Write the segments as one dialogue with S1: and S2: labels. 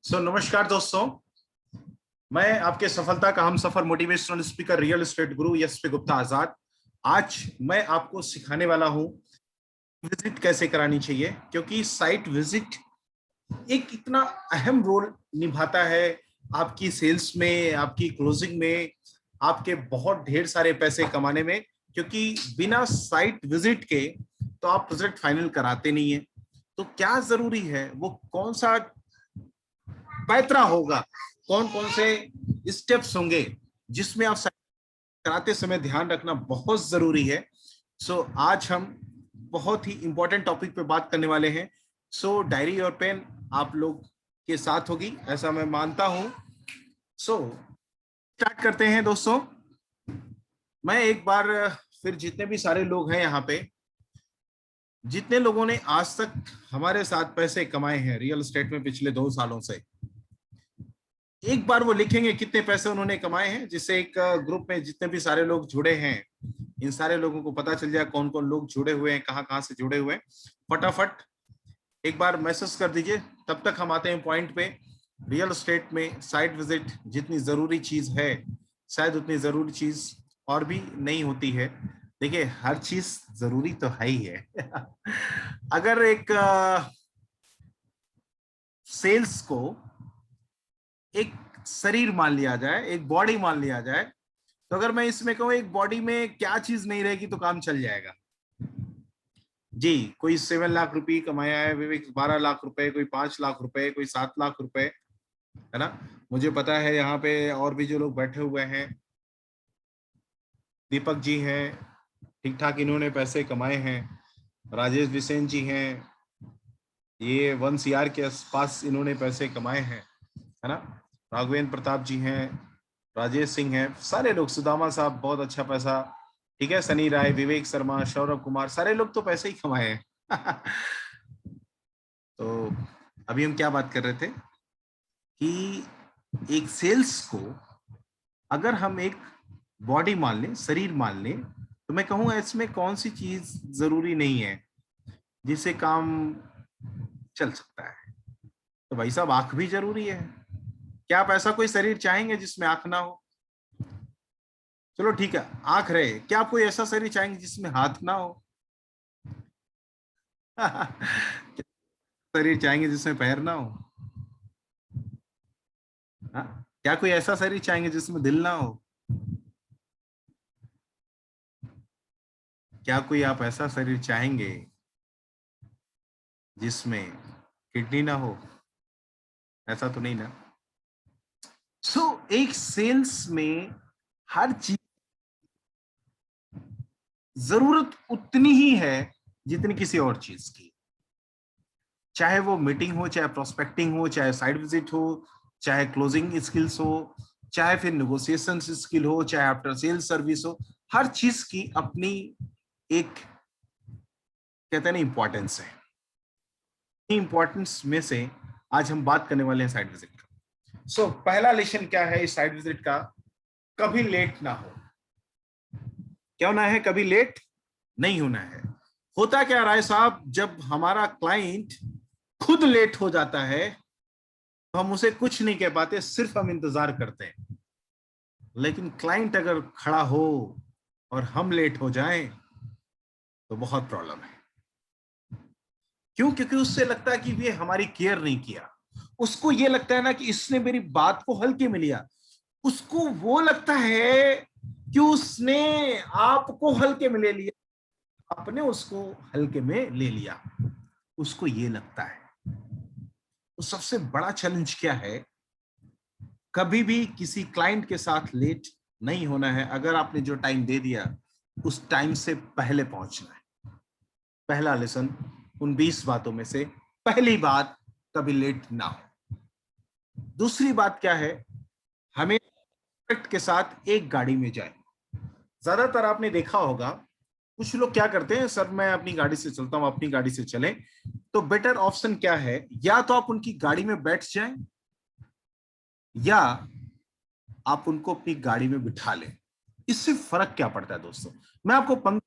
S1: नमस्कार दोस्तों, मैं आपके सफलता का हम सफर मोटिवेशनल स्पीकर रियल एस्टेट गुरु यशस्वी गुप्ता आजाद। आज मैं आपको सिखाने वाला हूं विजिट कैसे करानी चाहिए, क्योंकि साइट विजिट एक इतना अहम रोल निभाता है आपकी सेल्स में, आपकी क्लोजिंग में, आपके बहुत ढेर सारे पैसे कमाने में। क्योंकि बिना साइट विजिट के तो आप प्रोजेक्ट फाइनल कराते नहीं है। तो क्या जरूरी है, वो कौन सा पैतरा होगा, कौन कौन से स्टेप्स होंगे जिसमें आप कराते समय ध्यान रखना बहुत जरूरी है। आज हम बहुत ही इंपॉर्टेंट टॉपिक पे बात करने वाले हैं। डायरी और पेन आप लोग के साथ होगी, ऐसा मैं मानता हूं। स्टार्ट करते हैं दोस्तों। मैं एक बार फिर जितने भी सारे लोग हैं यहाँ पे, जितने लोगों ने आज तक हमारे साथ पैसे कमाए हैं रियल एस्टेट में पिछले 2 सालों से, एक बार वो लिखेंगे कितने पैसे उन्होंने कमाए हैं, जिससे एक ग्रुप में जितने भी सारे लोग जुड़े हैं, इन सारे लोगों को पता चल जाए कौन कौन लोग जुड़े हुए हैं, कहाँ कहाँ से जुड़े हुए हैं। फटाफट एक बार मैसेज कर दीजिए। तब तक हम आते हैं पॉइंट पे। रियल एस्टेट में साइट विजिट जितनी जरूरी चीज है, शायद उतनी जरूरी चीज और भी नहीं होती है। देखिए, हर चीज जरूरी तो है ही है। अगर एक सेल्स को एक शरीर मान लिया जाए, एक बॉडी मान लिया जाए, तो अगर मैं इसमें कहूं एक बॉडी में क्या चीज नहीं रहेगी तो काम चल जाएगा जी। कोई 7 लाख रुपए कमाया है विवेक, 12 लाख रुपए, कोई 5 लाख रुपए, कोई 7 लाख रुपए, है ना। मुझे पता है यहाँ पे और भी जो लोग बैठे हुए हैं, दीपक जी हैं, ठीक ठाक इन्होंने पैसे कमाए हैं। राजेश बिसेन जी हैं, ये 1 CR के आसपास इन्होंने पैसे कमाए हैं, है ना। राघवेंद्र प्रताप जी हैं, राजेश सिंह हैं, सारे लोग, सुदामा साहब बहुत अच्छा पैसा, ठीक है, सनी राय, विवेक शर्मा, सौरभ कुमार, सारे लोग तो पैसे ही कमाए हैं। तो अभी हम क्या बात कर रहे थे कि एक सेल्स को अगर हम एक बॉडी मान लें, शरीर मान लें, तो मैं कहूँगा इसमें कौन सी चीज जरूरी नहीं है जिससे काम चल सकता है। तो भाई साहब, आंख भी जरूरी है। क्या आप ऐसा कोई शरीर चाहेंगे जिसमें आंख ना हो? चलो ठीक है, आंख रहे, क्या आप कोई ऐसा शरीर चाहेंगे जिसमें हाथ ना हो? शरीर चाहेंगे जिसमें पैर ना हो? हाँ? क्या कोई ऐसा शरीर चाहेंगे जिसमें दिल ना हो? क्या कोई आप ऐसा शरीर चाहेंगे जिसमें किडनी ना हो? ऐसा तो नहीं ना। एक सेल्स में हर चीज जरूरत उतनी ही है जितनी किसी और चीज की, चाहे वो मीटिंग हो, चाहे प्रोस्पेक्टिंग हो, चाहे साइट विजिट हो, चाहे क्लोजिंग स्किल्स हो, चाहे फिर नेगोशिएशन स्किल हो, चाहे आफ्टर सेल्स सर्विस हो। हर चीज की अपनी एक, कहते हैं ना, इंपॉर्टेंस है। इंपॉर्टेंस में से आज हम बात करने वाले हैं साइट विजिट का। पहला लेसन क्या है इस साइट विजिट का? कभी लेट ना हो। क्या होना है? कभी लेट नहीं होना है। होता क्या राय साहब, जब हमारा क्लाइंट खुद लेट हो जाता है तो हम उसे कुछ नहीं कह पाते, सिर्फ हम इंतजार करते हैं। लेकिन क्लाइंट अगर खड़ा हो और हम लेट हो जाएं तो बहुत प्रॉब्लम है। क्यों? क्योंकि उससे लगता है कि ये हमारी केयर नहीं किया। उसको ये लगता है ना कि इसने मेरी बात को हल्के में लिया। उसको वो लगता है कि उसने आपको हल्के में ले लिया, आपने उसको हल्के में ले लिया, उसको ये लगता है। तो सबसे बड़ा चैलेंज क्या है? कभी भी किसी क्लाइंट के साथ लेट नहीं होना है। अगर आपने जो टाइम दे दिया उस टाइम से पहले पहुंचना है। पहला लेसन, उन 20 बातों में से पहली बात, कभी लेट ना हो। दूसरी बात क्या है? हमें के साथ एक गाड़ी में जाए। ज्यादातर आपने देखा होगा कुछ लोग क्या करते हैं, सर मैं अपनी गाड़ी से चलता हूं, अपनी गाड़ी से चले। तो बेटर ऑप्शन क्या है? या तो आप उनकी गाड़ी में बैठ जाएं, या आप उनको अपनी गाड़ी में बिठा लें। इससे फर्क क्या पड़ता है दोस्तों? मैं आपको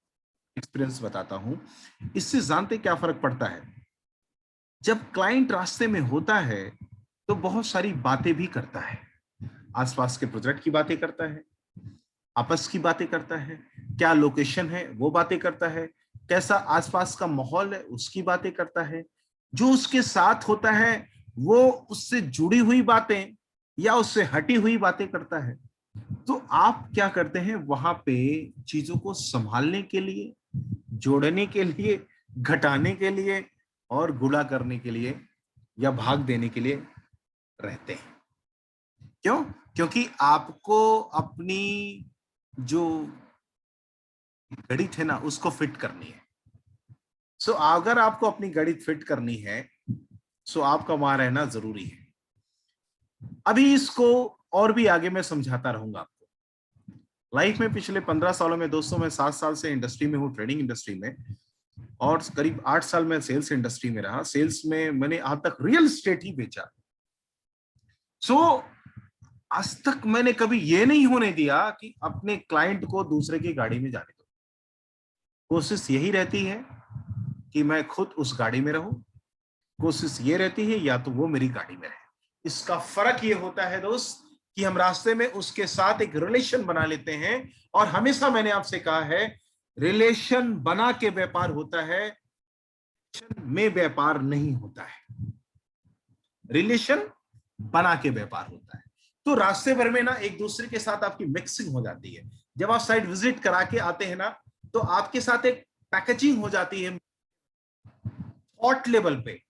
S1: एक्सपीरियंस बताता हूं। इससे जानते क्या फर्क पड़ता है? जब क्लाइंट रास्ते में होता है तो बहुत सारी बातें भी करता है, आसपास के प्रोजेक्ट की बातें करता है, आपस की बातें करता है, क्या लोकेशन है वो बातें करता है, कैसा आसपास का माहौल है उसकी बातें करता है, जो उसके साथ होता है वो उससे जुड़ी हुई बातें या उससे हटी हुई बातें करता है। तो आप क्या करते हैं वहां पे, चीजों को संभालने के लिए, जोड़ने के लिए, घटाने के लिए और गुणा करने के लिए या भाग देने के लिए रहते हैं। क्यों? क्योंकि आपको अपनी जो गणित है ना उसको फिट करनी है। सो अगर आपको अपनी गणित फिट करनी है सो आपका वहां रहना जरूरी है। अभी इसको और भी आगे मैं समझाता रहूंगा आपको। लाइफ में पिछले 15 सालों में दोस्तों, मैं 7 साल से इंडस्ट्री में हूँ, ट्रेडिंग इंडस्ट्री में, और करीब 8 साल में सेल्स इंडस्ट्री में रहा। सेल्स में मैंने आज तक रियल एस्टेट ही बेचा। सो आज तक मैंने कभी ये नहीं होने दिया कि अपने क्लाइंट को दूसरे की गाड़ी में जाने दो। कोशिश यही रहती है कि मैं खुद उस गाड़ी में रहूं। कोशिश ये रहती है या तो वो मेरी गाड़ी में रहे। इसका फर्क ये होता है दोस्त कि हम रास्ते में उसके साथ एक रिलेशन बना लेते हैं, और हमेशा मैंने आपसे कहा है रिलेशन बना के व्यापार होता है, में व्यापार नहीं होता है। रिलेशन बना के व्यापार होता है। तो रास्ते भर में ना एक दूसरे के साथ आपकी मिक्सिंग हो जाती है। जब आप साइट विजिट करा के आते हैं ना तो आपके साथ एक पैकेजिंग हो जाती है, थॉट लेवल पे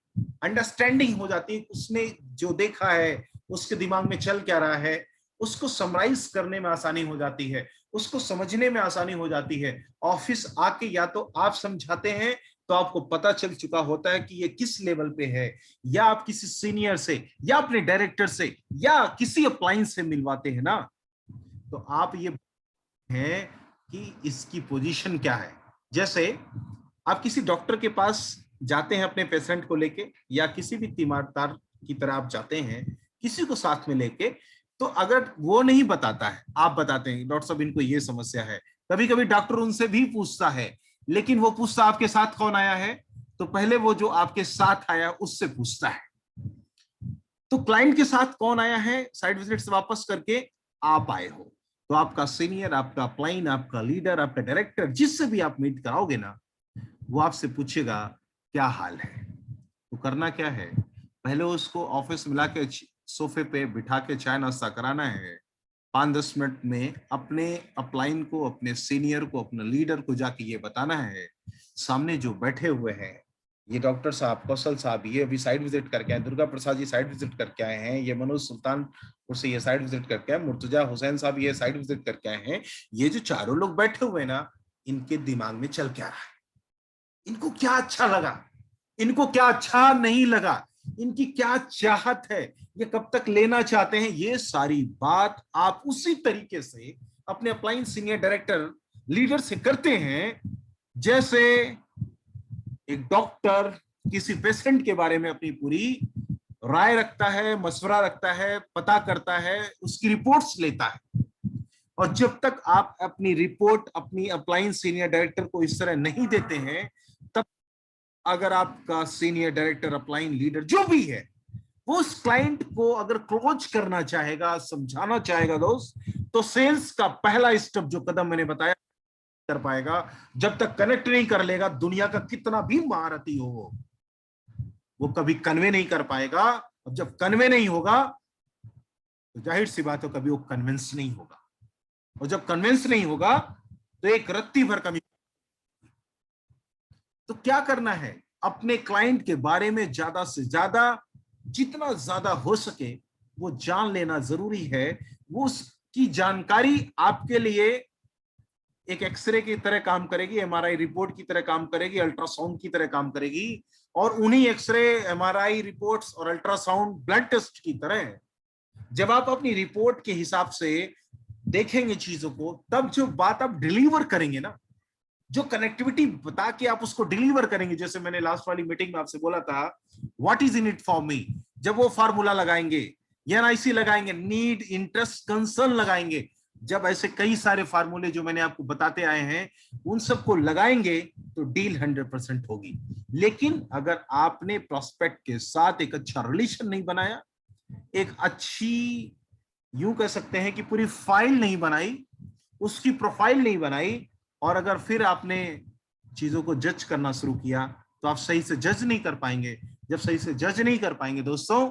S1: अंडरस्टैंडिंग हो जाती है। उसने जो देखा है, उसके दिमाग में चल क्या रहा है, उसको समराइज करने में आसानी हो जाती है, उसको समझने में आसानी हो जाती है। ऑफिस आके या तो आप समझाते हैं तो आपको पता चल चुका होता है कि ये किस लेवल पे है, या आप किसी सीनियर से या अपने डायरेक्टर से या किसी अप्लायंस से मिलवाते हैं ना, तो आप ये है कि इसकी पोजीशन क्या है। जैसे आप किसी डॉक्टर के पास जाते हैं अपने पेशेंट को लेके, या किसी भी तीमारदार की तरह आप जाते हैं किसी को साथ में लेके, तो अगर वो नहीं बताता है, आप बताते हैं डॉक्टर साहब इनको ये समस्या है, कभी कभी डॉक्टर उनसे भी पूछता है, लेकिन वो पूछता आपके साथ कौन आया है, तो पहले वो जो आपके साथ आया उससे पूछता है। तो क्लाइंट के साथ कौन आया है, साइट विजिट से वापस करके आप आए हो, तो आपका सीनियर, आपका क्लाइंट, आपका लीडर, आपका डायरेक्टर, जिससे भी आप मीट कराओगे ना, वो आपसे पूछेगा क्या हाल है। तो करना क्या है, पहले उसको ऑफिस मिला के सोफे पे बिठा के चाय नाश्ता कराना है। 5-10 मिनट में अपने अपलाइन को, अपने सीनियर को, अपने लीडर को जाके ये बताना है, सामने जो बैठे हुए हैं ये डॉक्टर साहब, कौशल साहब, ये अभी साइट विजिट करके आए, दुर्गा प्रसाद जी साइट विजिट करके आए हैं, ये मनोज सुल्तानपुर से ये साइट विजिट करके आए, मुर्तजा हुसैन साहब ये साइट विजिट करके आए हैं। ये जो चारों लोग बैठे हुए ना, इनके दिमाग में चल क्या रहा है, इनको क्या अच्छा लगा, इनको क्या अच्छा नहीं लगा, इनकी क्या चाहत है, ये कब तक लेना चाहते हैं, ये सारी बात आप उसी तरीके से अपने अप्लाइंग सीनियर डायरेक्टर लीडर से करते हैं जैसे एक डॉक्टर किसी पेशेंट के बारे में अपनी पूरी राय रखता है, मशवरा रखता है, पता करता है, उसकी रिपोर्ट्स लेता है। और जब तक आप अपनी रिपोर्ट अपनी अप्लाइंग सीनियर डायरेक्टर को इस तरह नहीं देते हैं, तब अगर आपका सीनियर डायरेक्टर, अप्लाइंग लीडर जो भी है, वो उस क्लाइंट को अगर क्लोज करना चाहेगा, समझाना चाहेगा दोस्त, तो सेल्स का पहला स्टेप जो कदम मैंने बताया कर पाएगा। जब तक कनेक्ट नहीं कर लेगा, दुनिया का कितना भी महारथी हो वो कभी कन्वे नहीं कर पाएगा। और जब कन्वे नहीं होगा तो जाहिर सी बात है कभी वो कन्विंस नहीं होगा, और जब कन्विंस नहीं होगा तो एक रत्ती भर कमी। तो क्या करना है, अपने क्लाइंट के बारे में ज्यादा से ज्यादा, जितना ज्यादा हो सके वो जान लेना जरूरी है। वो उसकी जानकारी आपके लिए एक एक्सरे की तरह काम करेगी, एमआरआई रिपोर्ट की तरह काम करेगी, अल्ट्रासाउंड की तरह काम करेगी। और उन्हीं एक्सरे, एमआरआई रिपोर्ट्स और अल्ट्रासाउंड ब्लड टेस्ट की तरह जब आप अपनी रिपोर्ट के हिसाब से देखेंगे चीजों को, तब जो बात आप डिलीवर करेंगे ना, जो कनेक्टिविटी बता के आप उसको डिलीवर करेंगे, जैसे मैंने लास्ट वाली मीटिंग में आपसे बोला था, what is in it for me, जब वो फार्मूला लगाएंगे, एनआईसी लगाएंगे, नीड, इंटरेस्ट, कंसर्न लगाएंगे, जब ऐसे कई सारे फार्मूले जो मैंने आपको बताते आए हैं उन सबको लगाएंगे तो डील 100% होगी। लेकिन अगर आपने प्रोस्पेक्ट के साथ एक अच्छा रिलेशन नहीं बनाया, एक अच्छी, यूं कह सकते हैं कि पूरी फाइल नहीं बनाई, उसकी प्रोफाइल नहीं बनाई, और अगर फिर आपने चीजों को जज करना शुरू किया तो आप सही से जज नहीं कर पाएंगे। जब सही से जज नहीं कर पाएंगे दोस्तों,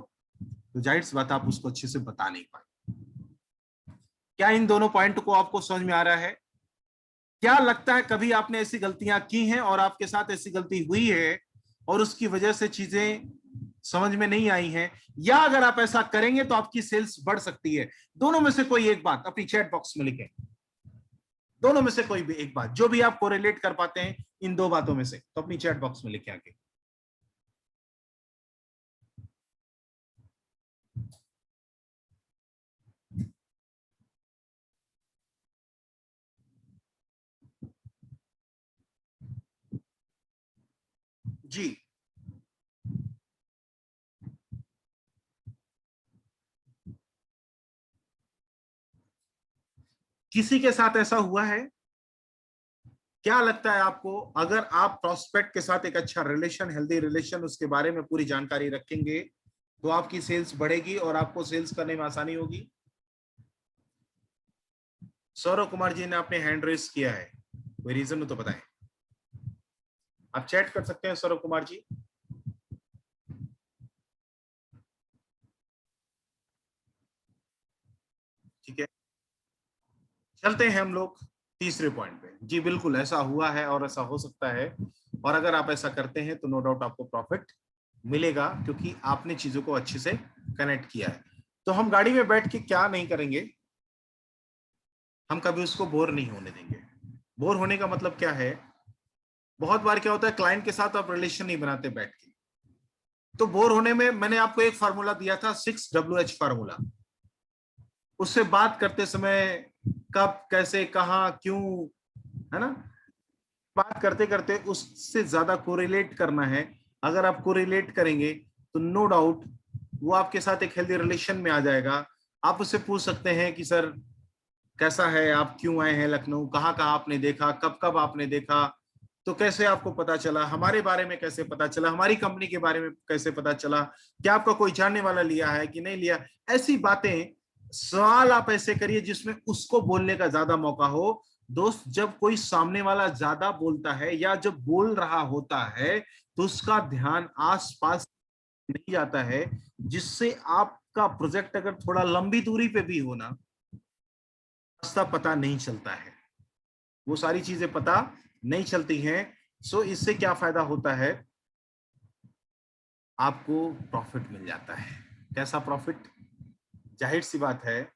S1: तो जाहिर सी बात आप उसको अच्छे से बता नहीं पाएंगे। क्या इन दोनों पॉइंट को आपको समझ में आ रहा है? क्या लगता है कभी आपने ऐसी गलतियां की हैं और आपके साथ ऐसी गलती हुई है और उसकी वजह से चीजें समझ में नहीं आई हैं, या अगर आप ऐसा करेंगे तो आपकी सेल्स बढ़ सकती है? दोनों में से कोई एक बात अपनी चैट बॉक्स में लिखें। दोनों में से कोई भी एक बात जो भी आप कोरिलेट कर पाते हैं इन दो बातों में से, तो अपनी चैट बॉक्स में लिखे आके। जी, किसी के साथ ऐसा हुआ है? क्या लगता है आपको, अगर आप प्रोस्पेक्ट के साथ एक अच्छा रिलेशन, हेल्दी रिलेशन, उसके बारे में पूरी जानकारी रखेंगे तो आपकी सेल्स बढ़ेगी और आपको सेल्स करने में आसानी होगी? सौरव कुमार जी ने अपने हैंड रेस किया है, कोई रीजन हो तो बताएं। आप चैट कर सकते हैं सौरव कुमार जी। ठीक है, चलते हैं हम लोग तीसरे पॉइंट पे। जी बिल्कुल, ऐसा हुआ है और ऐसा हो सकता है, और अगर आप ऐसा करते हैं तो नो डाउट आपको प्रॉफिट मिलेगा, क्योंकि आपने चीजों को अच्छे से कनेक्ट किया है। तो हम गाड़ी में बैठ के क्या नहीं करेंगे, हम कभी उसको बोर नहीं होने देंगे। बोर होने का मतलब क्या है? बहुत बार क्या होता है, क्लाइंट के साथ आप रिलेशन नहीं बनाते बैठ के, तो बोर होने में मैंने आपको एक फार्मूला दिया था, 6WH फार्मूला। उससे बात करते समय कब, कैसे, कहाँ, क्यों, है ना, बात करते करते उससे ज्यादा कोरिलेट करना है। अगर आप कोरिलेट करेंगे तो नो डाउट वो आपके साथ एक हेल्दी रिलेशन में आ जाएगा। आप उससे पूछ सकते हैं कि सर कैसा है, आप क्यों आए हैं लखनऊ, कहाँ कहाँ आपने देखा, कब कब आपने देखा, तो कैसे आपको पता चला, हमारे बारे में कैसे पता चला, हमारी कंपनी के बारे में कैसे पता चला, क्या आपका कोई जानने वाला लिया है कि नहीं लिया। ऐसी बातें, सवाल आप ऐसे करिए जिसमें उसको बोलने का ज्यादा मौका हो। दोस्त, जब कोई सामने वाला ज्यादा बोलता है या जब बोल रहा होता है तो उसका ध्यान आसपास नहीं जाता है, जिससे आपका प्रोजेक्ट अगर थोड़ा लंबी दूरी पे भी हो ना, रास्ता पता नहीं चलता है, वो सारी चीजें पता नहीं चलती हैं। सो इससे क्या फायदा होता है, आपको प्रॉफिट मिल जाता है। कैसा प्रॉफिट? जाहिर सी बात है,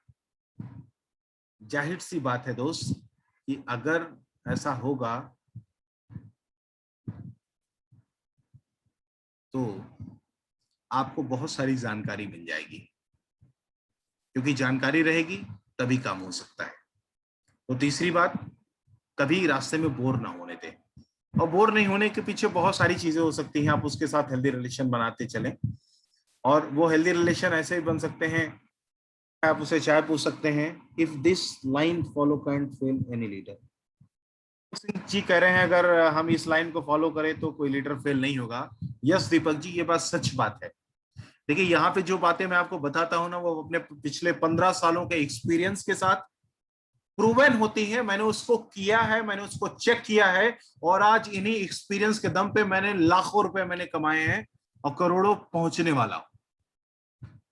S1: जाहिर सी बात है दोस्त, कि अगर ऐसा होगा तो आपको बहुत सारी जानकारी मिल जाएगी, क्योंकि जानकारी रहेगी तभी काम हो सकता है। तो तीसरी बात, कभी रास्ते में बोर ना होने दें। और बोर नहीं होने के पीछे बहुत सारी चीजें हो सकती हैं, आप उसके साथ हेल्दी रिलेशन बनाते चलें, और वो हेल्दी रिलेशन ऐसे ही बन सकते हैं। आप उसे चाहे पूछ सकते हैं, if this line follow can't fail any leader. Singh ji कह रहे हैं अगर हम इस लाइन को फॉलो करें तो कोई लीडर फेल नहीं होगा। यस दीपक जी, ये बात सच बात है। देखिए, यहाँ पे जो बातें मैं आपको बताता हूँ ना, वो अपने पिछले 15 सालों के एक्सपीरियंस के साथ प्रूवन होती है। मैंने उसको किया है, मैंने उसको चेक किया है, और आज इन्हीं एक्सपीरियंस के दम पे मैंने लाखों रुपए मैंने कमाए हैं और करोड़ों पहुंचने वाला हूं।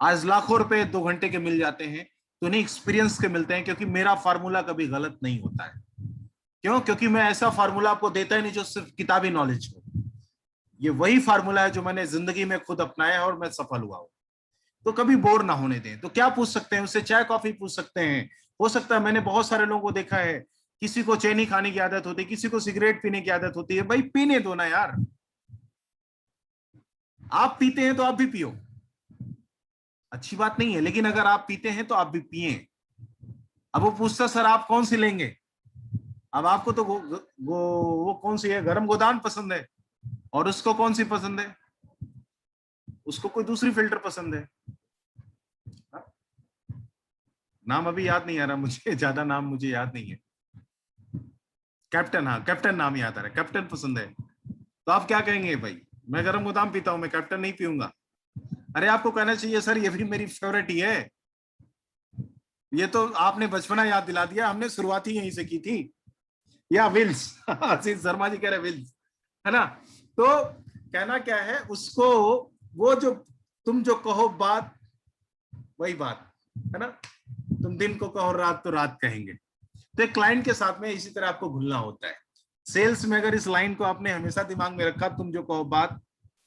S1: आज लाखों रुपए 2 घंटे के मिल जाते हैं तो इन्हीं एक्सपीरियंस के मिलते हैं, क्योंकि मेरा फार्मूला कभी गलत नहीं होता है। क्यों? क्योंकि मैं ऐसा फार्मूला आपको देता ही नहीं जो सिर्फ किताबी नॉलेज हो। ये वही फार्मूला है जो मैंने जिंदगी में खुद अपनाया है और मैं सफल हुआ हूं। तो कभी बोर ना होने दें। तो क्या पूछ सकते हैं उससे? चाय कॉफी पूछ सकते हैं। हो सकता है, मैंने बहुत सारे लोगों को देखा है, किसी को चैनी खाने की आदत होती है, किसी को सिगरेट पीने की आदत होती है। भाई पीने दो ना यार, आप पीते हैं तो आप भी पियो, अच्छी बात नहीं है, लेकिन अगर आप पीते हैं तो आप भी पिए। अब वो पूछता सर आप कौन सी लेंगे, अब आपको तो वो कौन सी है, गरम गोदान पसंद है, और उसको कौन सी पसंद है, उसको कोई दूसरी फिल्टर पसंद है। हाँ? नाम अभी याद नहीं आ रहा मुझे, ज्यादा नाम मुझे याद नहीं है। कैप्टन, हाँ कैप्टन नाम याद आ रहा है, कैप्टन पसंद है। तो आप क्या कहेंगे भाई, मैं गरम गोदाम पीता हूं, मैं कैप्टन नहीं पीऊंगा। अरे आपको कहना चाहिए सर ये भी मेरी फेवरेट ही है, ये तो आपने बचपना याद दिला दिया, हमने शुरुआत ही यहीं से की थी। या विल्स आशीष शर्मा जी कह रहे विल्स, है ना। तो कहना क्या है उसको, वो जो तुम जो कहो बात वही बात, है ना, तुम दिन को कहो रात तो रात कहेंगे। तो एक क्लाइंट के साथ में इसी तरह आपको घुलना होता है। सेल्स में अगर इस लाइन को आपने हमेशा दिमाग में रखा, तुम जो कहो बात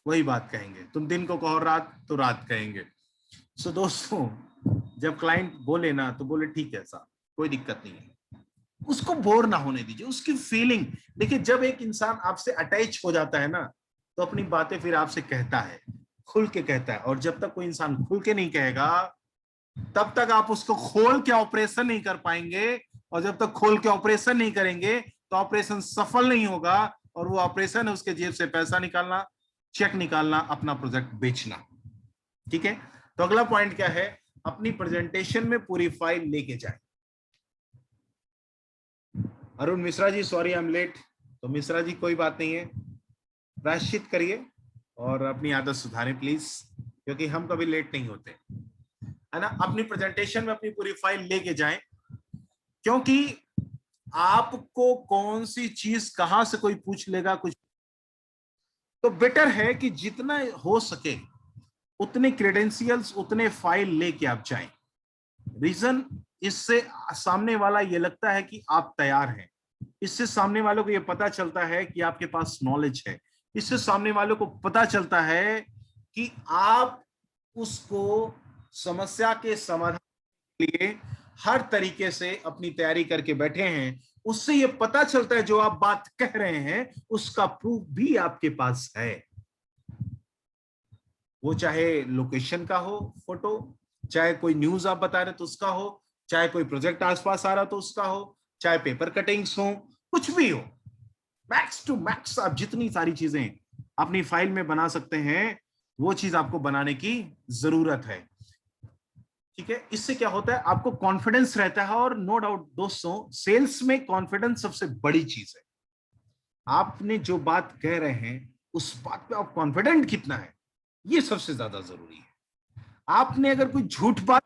S1: वही बात कहेंगे, तुम दिन को कहो रात तो रात कहेंगे। सो दोस्तों, जब क्लाइंट बोले ना तो बोले ठीक है साहब, कोई दिक्कत नहीं है, उसको बोर ना होने दीजिए, उसकी फीलिंग देखिए। जब एक इंसान आपसे अटैच हो जाता है ना, तो अपनी बातें फिर आपसे कहता है, खुल के कहता है। और जब तक कोई इंसान खुल के नहीं कहेगा, तब तक आप उसको खोल के ऑपरेशन नहीं कर पाएंगे। और जब तक खोल के ऑपरेशन नहीं करेंगे तो ऑपरेशन सफल नहीं होगा। और वो ऑपरेशन है उसके जेब से पैसा निकालना, चेक निकालना, अपना प्रोजेक्ट बेचना। ठीक है, तो अगला पॉइंट क्या है, अपनी प्रेजेंटेशन में पूरी फाइल लेके जाए। Arun Mishra ji sorry I am late. तो मिश्रा जी कोई बात नहीं है, प्रायश्चित करिए और अपनी आदत सुधारें प्लीज, क्योंकि हम कभी लेट नहीं होते, है ना। अपनी प्रेजेंटेशन में अपनी पूरी फाइल लेके जाएं, क्योंकि आपको कौन सी चीज कहां से कोई पूछ लेगा कुछ, तो बेटर है कि जितना हो सके उतने क्रेडेंशियल्स, उतने फाइल लेके आप जाएं। रीजन, इससे सामने वाला ये लगता है कि आप तैयार हैं, इससे सामने वालों को ये पता चलता है कि आपके पास नॉलेज है, इससे सामने वालों को पता चलता है कि आप उसको समस्या के समाधान के लिए हर तरीके से अपनी तैयारी करके बैठे हैं। उससे ये पता चलता है जो आप बात कह रहे हैं उसका प्रूफ भी आपके पास है। वो चाहे लोकेशन का हो फोटो, चाहे कोई न्यूज आप बता रहे तो उसका हो, चाहे कोई प्रोजेक्ट आसपास आ रहा तो उसका हो, चाहे पेपर कटिंग्स हो, कुछ भी हो, मैक्स टू मैक्स आप जितनी सारी चीजें अपनी फाइल में बना सकते हैं वो चीज आपको बनाने की जरूरत है। ठीक है, इससे क्या होता है, आपको कॉन्फिडेंस रहता है। और नो डाउट दोस्तों, सेल्स में कॉन्फिडेंस सबसे बड़ी चीज है। आपने जो बात कह रहे हैं उस बात पे आप कॉन्फिडेंट कितना है, ये सबसे ज्यादा जरूरी है। आपने अगर कोई झूठ बात,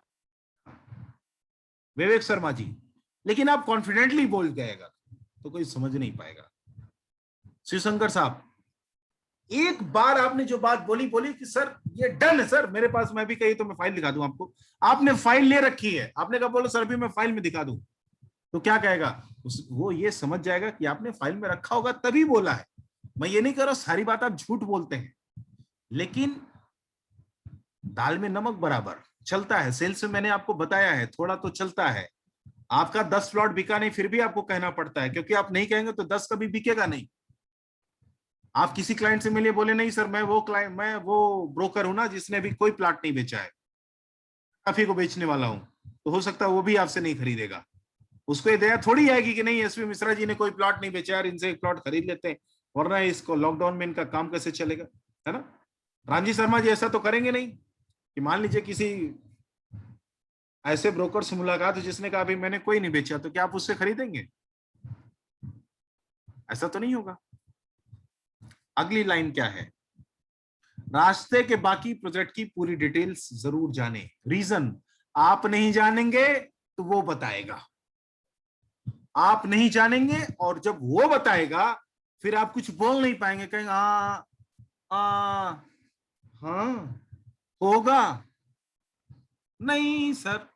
S1: विवेक शर्मा जी, लेकिन आप कॉन्फिडेंटली बोल गएगा तो कोई समझ नहीं पाएगा। शिवशंकर साहब, एक बार आपने जो बात बोली बोली कि सर ये डन है सर मेरे पास, मैं भी कही तो मैं फाइल दिखा दूं आपको, आपने फाइल ले रखी है, आपने कहा बोलो सर भी मैं फाइल में दिखा दूं, तो क्या कहेगा वो ये समझ जाएगा कि आपने फाइल में रखा होगा तभी बोला है। मैं ये नहीं कह रहा सारी बात आप झूठ बोलते हैं, लेकिन दाल में नमक बराबर चलता है। सेल्स में मैंने आपको बताया है थोड़ा तो चलता है। आपका 10 प्लॉट बिका नहीं फिर भी आपको कहना पड़ता है, क्योंकि आप नहीं कहेंगे तो 10 कभी बिकेगा नहीं। आप किसी क्लाइंट से मिले बोले नहीं सर मैं वो ब्रोकर हूं ना जिसने भी कोई प्लॉट नहीं बेचा है, काफी को बेचने वाला हूं, तो हो सकता है वो भी आपसे नहीं खरीदेगा। उसको ये दया थोड़ी आएगी कि नहीं एसपी मिश्रा जी ने कोई प्लॉट नहीं बेचा यार, इनसे एक प्लॉट खरीद लेते हैं, वरना इसको लॉकडाउन में इनका काम कैसे चलेगा, है ना। रामजी शर्मा जी ऐसा तो करेंगे नहीं कि मान लीजिए किसी ऐसे ब्रोकर से मुलाकात हो जिसने कहा अभी मैंने कोई नहीं बेचा, तो क्या आप उससे खरीदेंगे? ऐसा तो नहीं होगा। अगली लाइन क्या है, रास्ते के बाकी प्रोजेक्ट की पूरी डिटेल्स जरूर जाने। रीजन, आप नहीं जानेंगे तो वो बताएगा, आप नहीं जानेंगे और जब वो बताएगा फिर आप कुछ बोल नहीं पाएंगे, कहेंगे हाँ होगा, नहीं सर,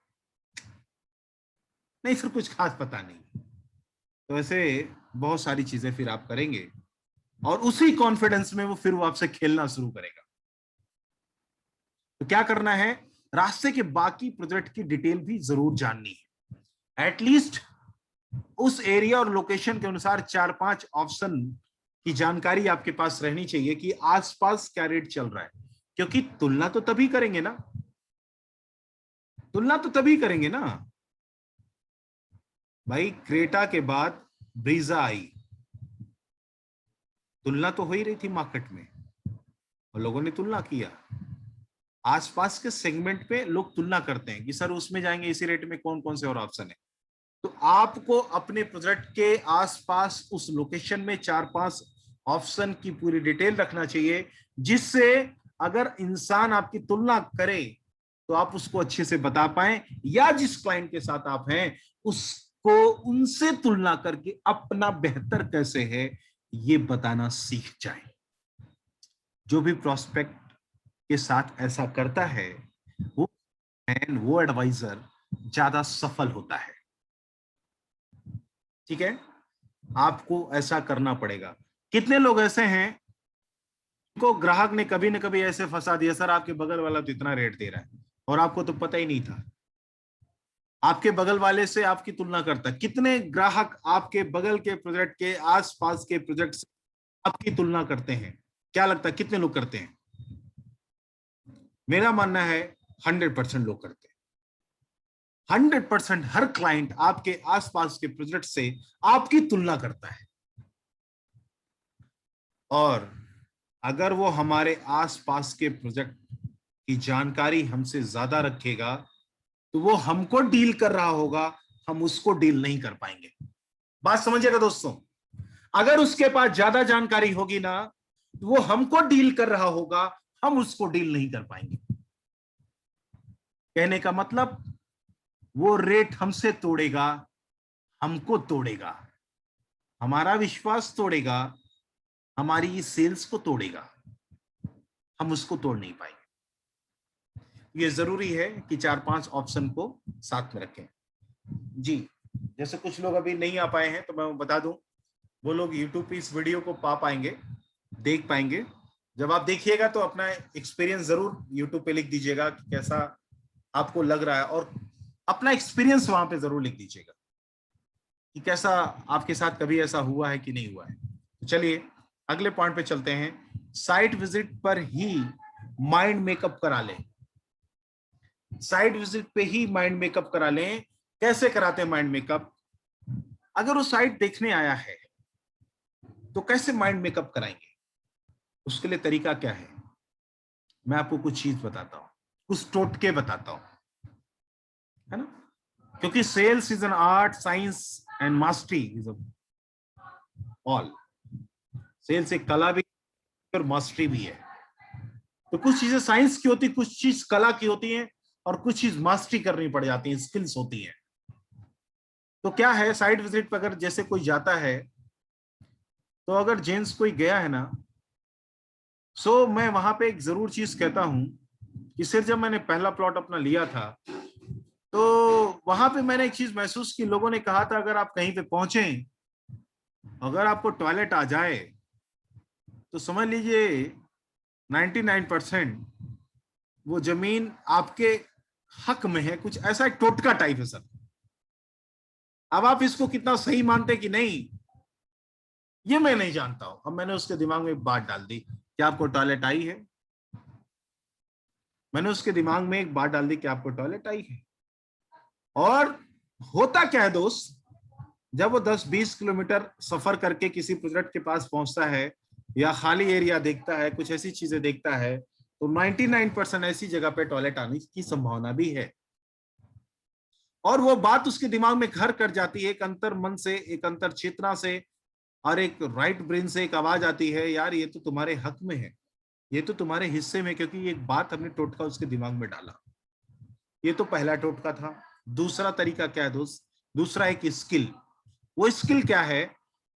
S1: नहीं सर कुछ खास पता नहीं। तो ऐसे बहुत सारी चीजें फिर आप करेंगे और उसी कॉन्फिडेंस में फिर वो आपसे खेलना शुरू करेगा। तो क्या करना है, रास्ते के बाकी प्रोजेक्ट की डिटेल भी जरूर जाननी है। एटलीस्ट उस एरिया और लोकेशन के अनुसार 4-5 ऑप्शन की जानकारी आपके पास रहनी चाहिए कि आसपास क्या रेट चल रहा है, क्योंकि तुलना तो तभी करेंगे ना, तुलना तो तभी करेंगे ना भाई। क्रेटा के बाद ब्रीजा आई, तुलना तो हो ही रही थी मार्केट में और लोगों ने तुलना किया। आसपास के सेगमेंट पे लोग तुलना करते हैं कि सर उसमें जाएंगे इसी रेट में, कौन कौन से और ऑप्शन है। तो आपको अपने प्रोजेक्ट के आसपास उस लोकेशन में 4-5 ऑप्शन की पूरी डिटेल रखना चाहिए, जिससे अगर इंसान आपकी तुलना करे तो आप उसको अच्छे से बता पाए, या जिस क्लाइंट के साथ आप हैं उसको उनसे तुलना करके अपना बेहतर कैसे है ये बताना सीख जाए। जो भी प्रोस्पेक्ट के साथ ऐसा करता है वो एडवाइजर ज्यादा सफल होता है। ठीक है, आपको ऐसा करना पड़ेगा। कितने लोग ऐसे हैं को ग्राहक ने कभी न कभी ऐसे फंसा दिया, सर आपके बगल वाला तो इतना रेट दे रहा है और आपको तो पता ही नहीं था, आपके बगल वाले से आपकी तुलना करता है। कितने ग्राहक आपके बगल के प्रोजेक्ट के आसपास के प्रोजेक्ट से आपकी तुलना करते हैं? क्या लगता है कितने लोग करते हैं? मेरा मानना है 100% लोग करते हैं। 100% हर क्लाइंट आपके आसपास के प्रोजेक्ट से आपकी तुलना करता है, और अगर वो हमारे आसपास के प्रोजेक्ट की जानकारी हमसे ज्यादा रखेगा तो वो हमको डील कर रहा होगा, हम उसको डील नहीं कर पाएंगे। बात समझिएगा दोस्तों, अगर उसके पास ज्यादा जानकारी होगी ना तो वो हमको डील कर रहा होगा, हम उसको डील नहीं कर पाएंगे। कहने का मतलब वो रेट हमसे तोड़ेगा, हमको तोड़ेगा, हमारा विश्वास तोड़ेगा, हमारी सेल्स को तोड़ेगा, हम उसको तोड़ नहीं पाएंगे। ये जरूरी है कि 4-5 ऑप्शन को साथ में रखें। जी, जैसे कुछ लोग अभी नहीं आ पाए हैं तो मैं बता दूं, वो लोग YouTube पे इस वीडियो को पा पाएंगे, देख पाएंगे। जब आप देखिएगा तो अपना एक्सपीरियंस जरूर YouTube पे लिख दीजिएगा कि कैसा आपको लग रहा है, और अपना एक्सपीरियंस वहां पे जरूर लिख दीजिएगा कि कैसा आपके साथ कभी ऐसा हुआ है कि नहीं हुआ है। तो चलिए अगले पॉइंट पे चलते हैं। साइट विजिट पर ही माइंड मेकअप करा लें। साइट विजिट पे ही माइंड मेकअप करा लें। कैसे कराते हैं माइंड मेकअप? अगर वो साइट देखने आया है तो कैसे माइंड मेकअप कराएंगे? उसके लिए तरीका क्या है, मैं आपको कुछ चीज बताता हूं, कुछ टोटके बताता हूं, है ना? क्योंकि sales is an art, science and mastery is all. Sales एक कला भी और मास्टरी भी है। तो कुछ चीजें साइंस की होती, कुछ चीज कला की होती हैं, और कुछ चीज मास्टरी करनी पड़ जाती है, स्किल्स होती है। तो क्या है, साइट विजिट पर अगर जैसे कोई जाता है, तो अगर जेंट्स कोई गया है ना, सो मैं वहां पे एक जरूर चीज कहता हूं कि सिर्फ जब मैंने पहला प्लॉट अपना लिया था तो वहां पे मैंने एक चीज महसूस की, लोगों ने कहा था अगर आप कहीं पे पहुंचे, अगर आपको टॉयलेट आ जाए तो समझ लीजिए 99% वो जमीन आपके हक में है। कुछ ऐसा एक टोटका टाइप है सर। अब आप इसको कितना सही मानते कि नहीं ये मैं नहीं जानता हूं। अब मैंने उसके दिमाग में एक बात डाल दी, क्या आपको टॉयलेट आई है? मैंने उसके दिमाग में एक बात डाल दी कि आपको टॉयलेट आई है। और होता क्या है दोस्त, जब वो 10-20 किलोमीटर सफर करके किसी प्रोजेक्ट के पास पहुंचता है या खाली एरिया देखता है, कुछ ऐसी चीजें देखता है, तो 99% ऐसी जगह पे टॉयलेट आने की संभावना भी है। और वो बात उसके दिमाग में घर कर जाती है, एक अंतर मन से, एक अंतर चेतना से, और एक राइट ब्रेन से एक आवाज आती है, यार ये तो तुम्हारे हक में है, ये तो तुम्हारे हिस्से में, क्योंकि एक बात हमने टोटका उसके दिमाग में डाला। ये तो पहला टोटका था। दूसरा तरीका क्या है दोस्त? दूसरा एक स्किल। वो स्किल क्या है?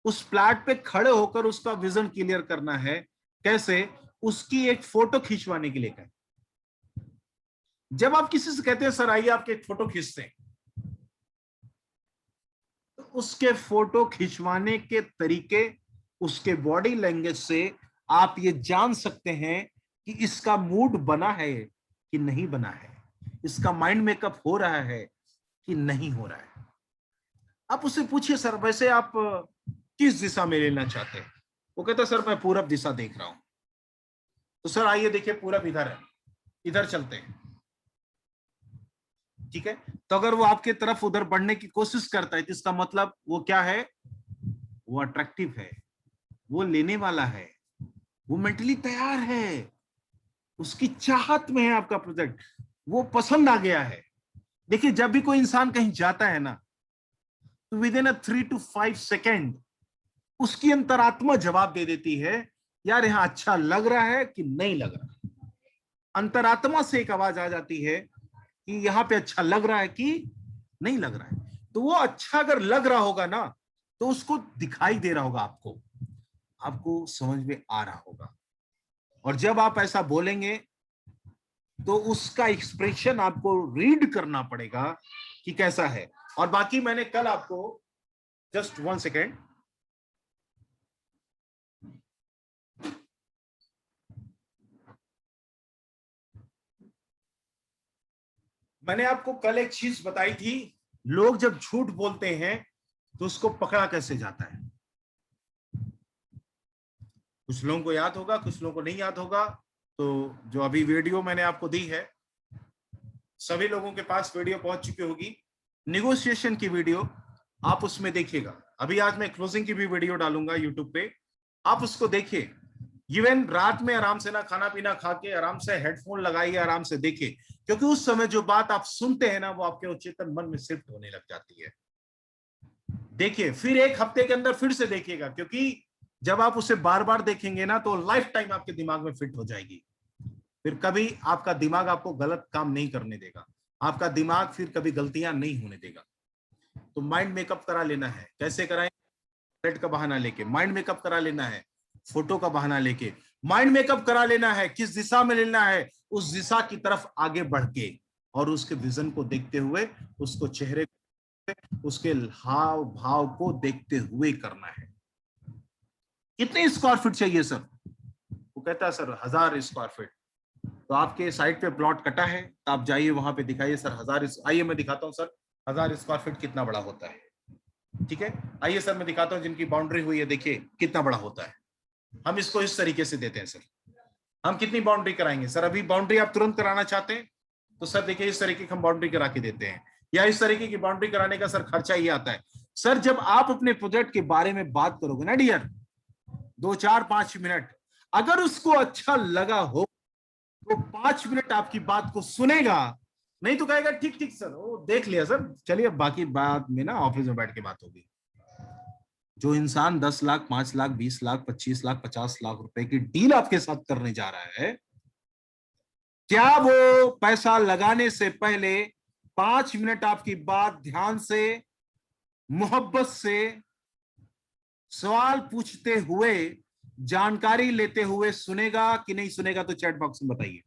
S1: उस प्लाट पे खड़े होकर उसका विजन क्लियर करना है। कैसे? उसकी एक फोटो खिंचवाने के लिए कहें। जब आप किसी से कहते हैं सर आइए आपके एक फोटो खींचते हैं, तो उसके फोटो खिंचवाने के तरीके, उसके बॉडी लैंग्वेज से आप ये जान सकते हैं कि इसका मूड बना है कि नहीं बना है, इसका माइंड मेकअप हो रहा है कि नहीं हो रहा है। आप उससे पूछिए सर वैसे आप किस दिशा में लेना चाहते हैं? वो कहता है सर मैं पूरब दिशा देख रहा हूं। तो सर आइए देखिए पूरब इधर है, इधर चलते हैं। ठीक है, तो अगर वो आपके तरफ उधर बढ़ने की कोशिश करता है तो इसका मतलब वो क्या है? वो अट्रैक्टिव है, वो लेने वाला है, वो मेंटली तैयार है, उसकी चाहत में है आपका प्रोजेक्ट, वो पसंद आ गया है। देखिए जब भी कोई इंसान कहीं जाता है ना, तो विद इन 3 to 5 सेकेंड उसकी अंतरात्मा जवाब दे देती है, यार यहां अच्छा लग रहा है कि नहीं लग रहा। अंतरात्मा से एक आवाज आ जाती है कि यहाँ पे अच्छा लग रहा है कि नहीं लग रहा है। तो वो अच्छा अगर लग रहा होगा ना, तो उसको दिखाई दे रहा होगा, आपको आपको समझ में आ रहा होगा। और जब आप ऐसा बोलेंगे तो उसका एक्सप्रेशन आपको रीड करना पड़ेगा कि कैसा है। और बाकी मैंने कल आपको, जस्ट 1 सेकेंड, मैंने आपको कल एक चीज बताई थी, लोग जब झूठ बोलते हैं तो उसको पकड़ा कैसे जाता है। कुछ लोगों को याद होगा, कुछ लोगों को नहीं याद होगा। तो जो अभी वीडियो मैंने आपको दी है, सभी लोगों के पास वीडियो पहुंच चुकी होगी, निगोशिएशन की वीडियो, आप उसमें देखिएगा। अभी आज मैं क्लोजिंग की भी वीडियो डालूंगा यूट्यूब पे, आप उसको देखिए। इवन रात में आराम से ना खाना पीना खा के आराम से हेडफोन लगाइए, आराम से देखिए, क्योंकि उस समय जो बात आप सुनते हैं ना, वो आपके उच्चतम मन में शिफ्ट होने लग जाती है। देखिए, फिर एक हफ्ते के अंदर फिर से देखिएगा, क्योंकि जब आप उसे बार बार देखेंगे ना, तो लाइफ टाइम आपके दिमाग में फिट हो जाएगी। फिर कभी आपका दिमाग आपको गलत काम नहीं करने देगा, आपका दिमाग फिर कभी गलतियां नहीं होने देगा। तो माइंड मेकअप करा लेना है। कैसे कराएं? रेड का बहाना लेके माइंड मेकअप करा लेना है, फोटो का बहाना लेके माइंड मेकअप करा लेना है। किस दिशा में लेना है? उस दिशा की तरफ आगे बढ़ के, और उसके विजन को देखते हुए, उसको चेहरे, उसके हाव भाव को देखते हुए करना है। कितने स्क्वायर फीट चाहिए सर? वो कहता है सर 1000 स्क्वायर फीट। तो आपके साइड पे प्लॉट कटा है, तो आप जाइए वहां पे दिखाइए सर 1000। आइए मैं दिखाता हूँ सर 1000 स्क्वायर फीट कितना बड़ा होता है। ठीक है, आइए सर मैं दिखाता हूँ, जिनकी बाउंड्री हुई है देखिए कितना बड़ा होता है। हम इसको इस तरीके से देते हैं सर। हम कितनी बाउंड्री कराएंगे सर? अभी बाउंड्री आप तुरंत कराना चाहते हैं तो सर देखिए इस तरीके की हम बाउंड्री करा के देते हैं, या इस तरीके की बाउंड्री कराने का सर खर्चा ही आता है। सर जब आप अपने प्रोजेक्ट के बारे में बात करोगे ना डियर, 2 4 5 मिनट, अगर उसको अच्छा लगा हो तो 5 मिनट आपकी बात को सुनेगा, नहीं तो कहेगा ठीक ठीक सर, वो देख लिया सर, चलिए बाकी बात में ना ऑफिस में बैठ के बात होगी। जो इंसान 10 लाख 5 लाख 20 लाख 25 लाख 50 लाख रुपए की डील आपके साथ करने जा रहा है, क्या वो पैसा लगाने से पहले 5 मिनट आपकी बात ध्यान से, मोहब्बत से, सवाल पूछते हुए, जानकारी लेते हुए सुनेगा कि नहीं सुनेगा? तो चैट बॉक्स में बताइए।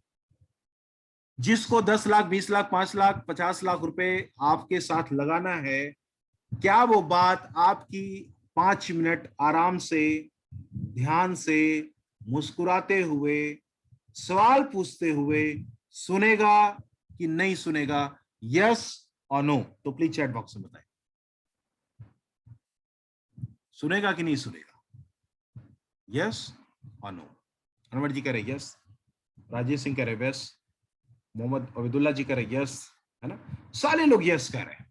S1: जिसको 10 लाख 20 लाख 5 लाख 50 लाख रुपए आपके साथ लगाना है, क्या वो बात आपकी 5 मिनट आराम से, ध्यान से, मुस्कुराते हुए, सवाल पूछते हुए सुनेगा कि नहीं सुनेगा? यस और नो? तो प्लीज चैट बॉक्स में बताएं, सुनेगा कि नहीं सुनेगा? यस और नो? अनवर जी कह रहे यस, राजेश सिंह कह रहे यस, मोहम्मद अबीदुल्ला जी कह रहे यस, है ना? सारे लोग यस कह रहे हैं।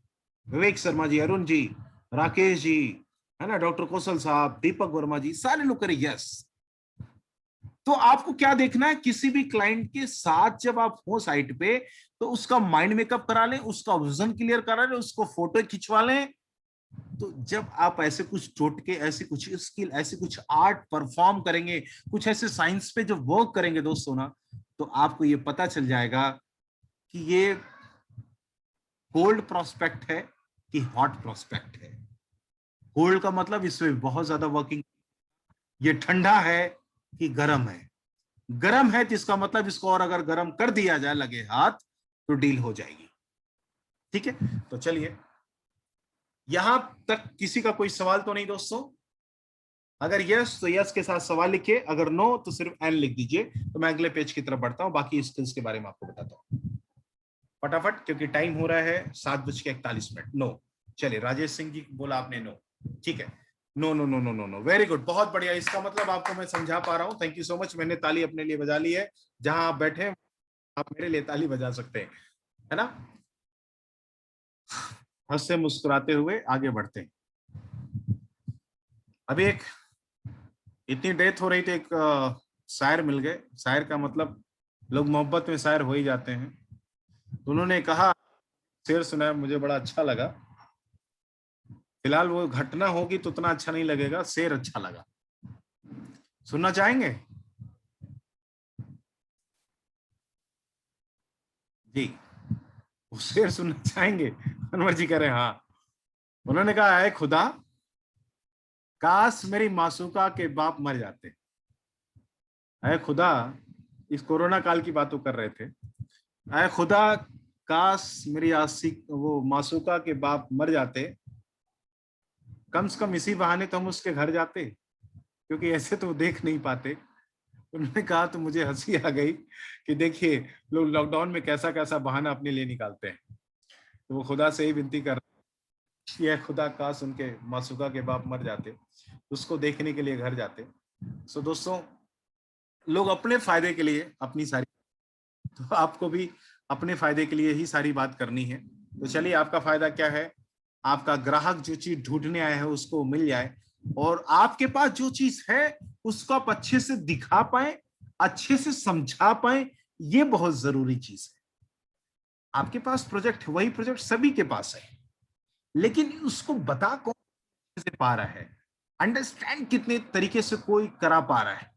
S1: विवेक शर्मा जी, अरुण जी, राकेश जी, है ना, डॉक्टर कौशल साहब, दीपक वर्मा जी, सारे लोग कह रहे यस। तो आपको क्या देखना है? किसी भी क्लाइंट के साथ जब आप हो साइट पे, तो उसका माइंड मेकअप करा लें, उसका विजन क्लियर करा लें, उसको फोटो खिंचवा लें। तो जब आप ऐसे कुछ टोटके, ऐसे कुछ स्किल, ऐसे कुछ आर्ट परफॉर्म करेंगे, कुछ ऐसे साइंस पे जब वर्क करेंगे दोस्तों ना, तो आपको ये पता चल जाएगा कि ये कोल्ड प्रोस्पेक्ट है कि हॉट प्रोस्पेक्ट है। कोल्ड का मतलब इसमें बहुत ज्यादा वर्किंग, ये ठंडा है कि गर्म है। गर्म है तो इसका मतलब इसको और अगर गर्म कर दिया जाए लगे हाथ, तो डील हो जाएगी। ठीक है, तो चलिए, यहां तक किसी का कोई सवाल तो नहीं दोस्तों? अगर यस तो यस के साथ सवाल लिखिए, अगर नो तो सिर्फ एन लिख दीजिए। तो मैं अगले पेज की तरफ बढ़ता हूं, बाकी स्किल्स के बारे में आपको बताता हूं फटाफट, क्योंकि टाइम हो रहा है 7:41। नो, चलिए राजेश सिंह जी बोला आपने नो, ठीक है। No no no no no no, very good, बहुत बढ़िया। इसका मतलब आपको मैं समझा पा रहा हूं, थैंक यू सो मच। मैंने ताली अपने लिए बजा ली है, जहां आप बैठे आप मेरे लिए ताली बजा सकते हैं, है ना? हंसते मुस्कुराते हुए आगे बढ़ते हैं। अभी एक इतनी डेथ हो रही थी, एक शायर मिल गए। शायर का मतलब लोग मोहब्बत में शायर हो ही जाते हैं। तो उन्होंने कहा, शेर सुनाया, मुझे बड़ा अच्छा लगा। फिलहाल वो घटना होगी तो उतना अच्छा नहीं लगेगा, शेर अच्छा लगा। सुनना चाहेंगे? जी, वो शेर सुनना चाहेंगे? अनवर जी कह रहे हैं हाँ। उन्होंने कहा है खुदा, काश मेरी मासूका के बाप मर जाते। है खुदा, इस कोरोना काल की बात कर रहे थे। है खुदा, काश मेरी आसी वो मासूका के बाप मर जाते, कम से कम इसी बहाने तो हम उसके घर जाते, क्योंकि ऐसे तो वो देख नहीं पाते। उन्होंने कहा तो मुझे हंसी आ गई कि देखिए लोग लॉकडाउन में कैसा कैसा बहाना अपने लिए निकालते हैं। तो वो खुदा से ही विनती कर रहे हैं, खुदा काश उनके मासूका के बाप मर जाते, उसको देखने के लिए घर जाते। सो दोस्तों, लोग अपने फायदे के लिए अपनी सारी, तो आपको भी अपने फायदे के लिए ही सारी बात करनी है। तो चलिए, आपका फायदा क्या है? आपका ग्राहक जो चीज ढूंढने आया है उसको मिल जाए, और आपके पास जो चीज है उसको आप अच्छे से दिखा पाए, अच्छे से समझा पाए, ये बहुत जरूरी चीज है। आपके पास प्रोजेक्ट, वही प्रोजेक्ट सभी के पास है, लेकिन उसको बता कौन से पा रहा है, अंडरस्टैंड कितने तरीके से कोई करा पा रहा है,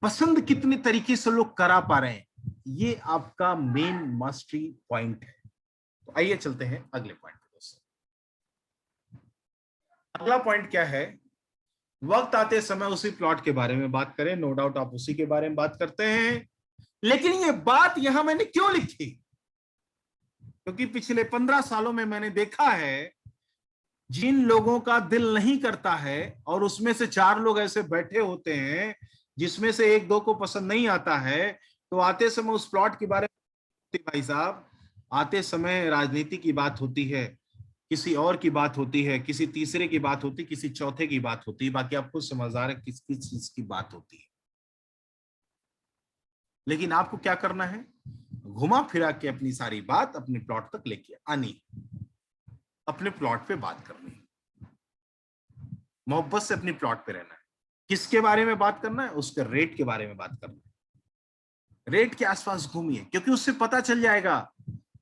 S1: पसंद कितने तरीके से लोग करा पा रहे हैं, ये आपका मेन मास्टरी पॉइंट है। तो आइए चलते हैं अगले पॉइंट पे दोस्तों। अगला पॉइंट क्या है? वक्त आते समय उसी प्लॉट के बारे में बात करें। नो डाउट आप उसी के बारे में बात करते हैं, लेकिन ये बात यहां मैंने क्यों लिखी? क्योंकि पिछले 15 सालों में मैंने देखा है, जिन लोगों का दिल नहीं करता है, और उसमें से 4 लोग ऐसे बैठे होते हैं जिसमें से 1-2 को पसंद नहीं आता है, तो आते समय उस प्लॉट के बारे में, भाई साहब, आते समय राजनीति की बात होती है, किसी और की बात होती है, किसी तीसरे की बात होती है, किसी चौथे की बात होती है, बाकी आप खुद समझदार है किस किस चीज की बात होती है। लेकिन आपको क्या करना है? घुमा फिरा के अपनी सारी बात अपने प्लॉट तक लेके आनी, अपने प्लॉट पे बात करनी, मोहब्बत से अपनी प्लॉट पे रहना है। किसके बारे में बात करना है? उसके रेट के बारे में बात करना है। रेट के आसपास घूमिए, क्योंकि उससे पता चल जाएगा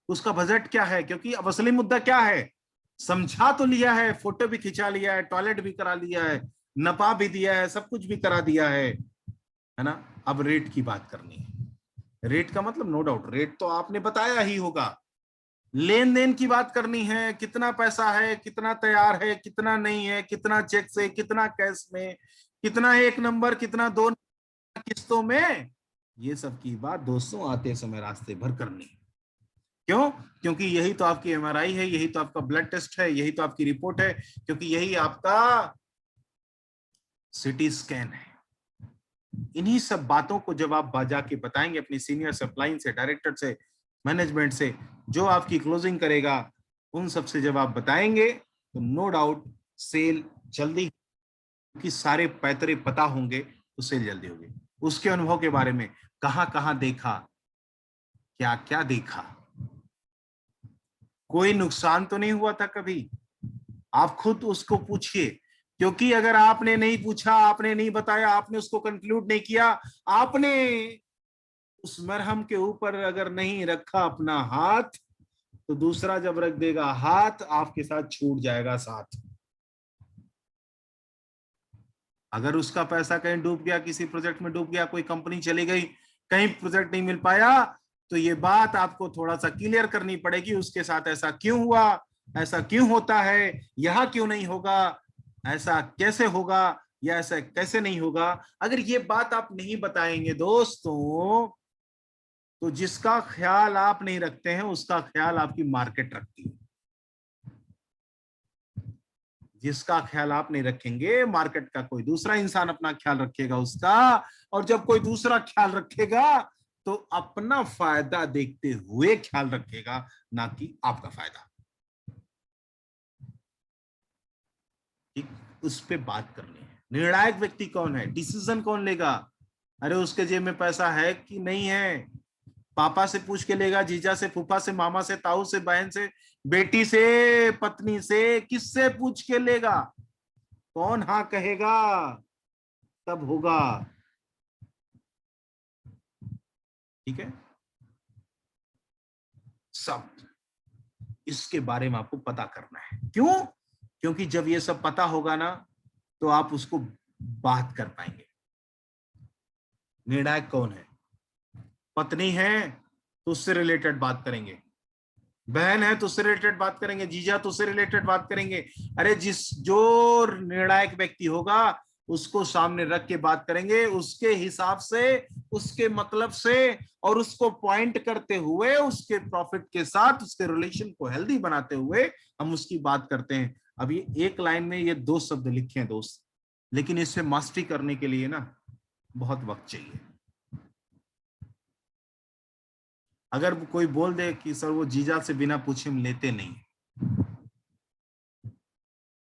S1: उसका बजट क्या है। क्योंकि अब असली मुद्दा क्या है? समझा तो लिया है, फोटो भी खिंचा लिया है, टॉयलेट भी करा लिया है, नपा भी दिया है, सब कुछ भी करा दिया है ना? अब रेट की बात करनी है। रेट का मतलब नो डाउट रेट तो आपने बताया ही होगा। लेन देन की बात करनी है, कितना पैसा है, कितना तैयार है, कितना नहीं है, कितना चेक से, कितना कैश में, कितना एक नंबर, कितना 2 किस्तों में, ये सब की बात दोस्तों आते समय रास्ते भर करनी है। क्यों? क्योंकि यही तो आपकी एमआरआई है, यही तो आपका ब्लड टेस्ट है, यही तो आपकी रिपोर्ट है, क्योंकि यही आपका सिटी स्कैन है। इन्हीं सब बातों को जब आप बाजा के बताएंगे अपनी सीनियर सप्लाइन से, डायरेक्टर से, मैनेजमेंट से, जो आपकी क्लोजिंग करेगा, उन सब से जब आप बताएंगे, तो नो डाउट सेल जल्दी, क्योंकि सारे पैतरे पता होंगे तो सेल जल्दी होगी। उसके अनुभव के बारे में, कहां कहां देखा, क्या क्या देखा, कोई नुकसान तो नहीं हुआ था कभी, आप खुद उसको पूछिए। क्योंकि अगर आपने नहीं पूछा, आपने नहीं बताया, आपने उसको कंक्लूड नहीं किया, आपने उस मरहम के ऊपर अगर नहीं रखा अपना हाथ, तो दूसरा जब रख देगा हाथ, आपके साथ छूट जाएगा साथ। अगर उसका पैसा कहीं डूब गया, किसी प्रोजेक्ट में डूब गया, कोई कंपनी चली गई, कहीं प्रोजेक्ट नहीं मिल पाया, तो ये बात आपको थोड़ा सा क्लियर करनी पड़ेगी, उसके साथ ऐसा क्यों हुआ, ऐसा क्यों होता है, यहां क्यों नहीं होगा, ऐसा कैसे होगा, या ऐसा कैसे नहीं होगा। अगर ये बात आप नहीं बताएंगे दोस्तों, तो जिसका ख्याल आप नहीं रखते हैं उसका ख्याल आपकी मार्केट रखती है। जिसका ख्याल आप नहीं रखेंगे, मार्केट का कोई दूसरा इंसान अपना ख्याल रखेगा उसका, और जब कोई दूसरा ख्याल रखेगा तो अपना फायदा देखते हुए ख्याल रखेगा, ना कि आपका फायदा। ठीक, उस पे बात करनी है। निर्णायक व्यक्ति कौन है? डिसीजन कौन लेगा? अरे उसके जेब में पैसा है कि नहीं है? पापा से पूछ के लेगा, जीजा से, फूफा से, मामा से, ताऊ से, बहन से, बेटी से, पत्नी से, किससे पूछ के लेगा? कौन हाँ कहेगा तब होगा। ठीक है, सब इसके बारे में आपको पता करना है। क्यों? क्योंकि जब ये सब पता होगा ना, तो आप उसको बात कर पाएंगे। निर्णायक कौन है? पत्नी है तो उससे रिलेटेड बात करेंगे, बहन है तो उससे रिलेटेड बात करेंगे, जीजा तो उससे रिलेटेड बात करेंगे। अरे जो निर्णायक व्यक्ति होगा उसको सामने रख के बात करेंगे, उसके हिसाब से, उसके मतलब से, और उसको पॉइंट करते हुए, उसके प्रॉफिट के साथ उसके रिलेशन को हेल्दी बनाते हुए हम उसकी बात करते हैं। अब ये एक लाइन में ये 2 शब्द लिखे हैं दोस्त, लेकिन इसे मास्टरी करने के लिए ना बहुत वक्त चाहिए। अगर कोई बोल दे कि सर वो जीजा से बिना पूछे हम लेते नहीं,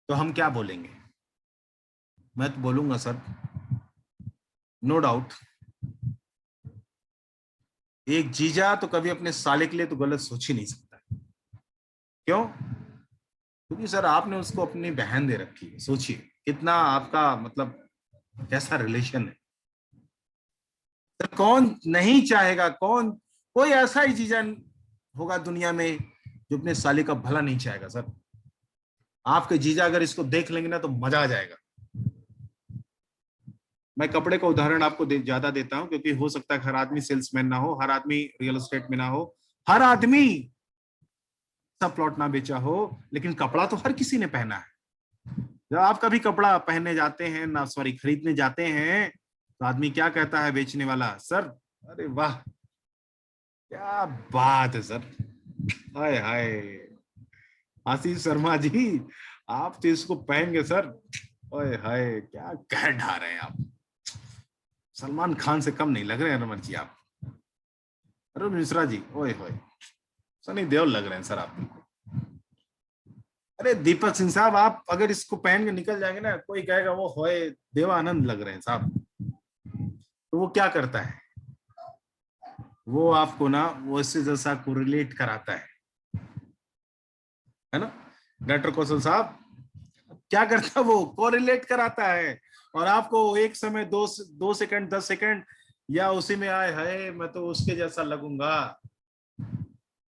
S1: तो हम क्या बोलेंगे? मैं तो बोलूंगा सर, नो डाउट एक जीजा तो कभी अपने साले के लिए तो गलत सोच ही नहीं सकता। क्यों? क्योंकि सर आपने उसको अपनी बहन दे रखी है। सोचिए कितना आपका मतलब कैसा रिलेशन है। सर कौन नहीं चाहेगा, कौन, कोई ऐसा ही जीजा होगा दुनिया में जो अपने साले का भला नहीं चाहेगा सर। आपके जीजा अगर इसको देख लेंगे ना तो मजा आ जाएगा। मैं कपड़े का उदाहरण आपको ज्यादा देता हूं, क्योंकि हो सकता है हर आदमी सेल्समैन ना हो, हर आदमी रियल एस्टेट में ना हो, हर आदमी सब प्लॉट ना बेचा हो, लेकिन कपड़ा तो हर किसी ने पहना है। जब आप कभी कपड़ा पहनने जाते हैं ना, सॉरी खरीदने जाते हैं, तो आदमी क्या कहता है बेचने वाला? सर अरे वाह क्या बात है सर, हाय हाय आशीष शर्मा जी, आप तो इसको पहन सर, ओए हाय क्या कह ढा रहे हैं आप। सलमान खान से कम नहीं लग रहे हैं रमन जी आप। अरुण मिश्रा जी, ओए होए सनी देओल लग रहे हैं सर आप। अरे दीपक सिंह साहब, आप अगर इसको पहन के निकल जाएंगे ना, कोई कहेगा वो होए देवानंद लग रहे हैं साहब। तो वो क्या करता है, वो आपको ना वो इससे जैसा कोरिलेट कराता है ना डॉक्टर कौशल साहब, क्या करता है वो कोरिलेट कराता है, और आपको एक समय 2 सेकंड 10 सेकंड या उसी में आए है मैं तो उसके जैसा लगूंगा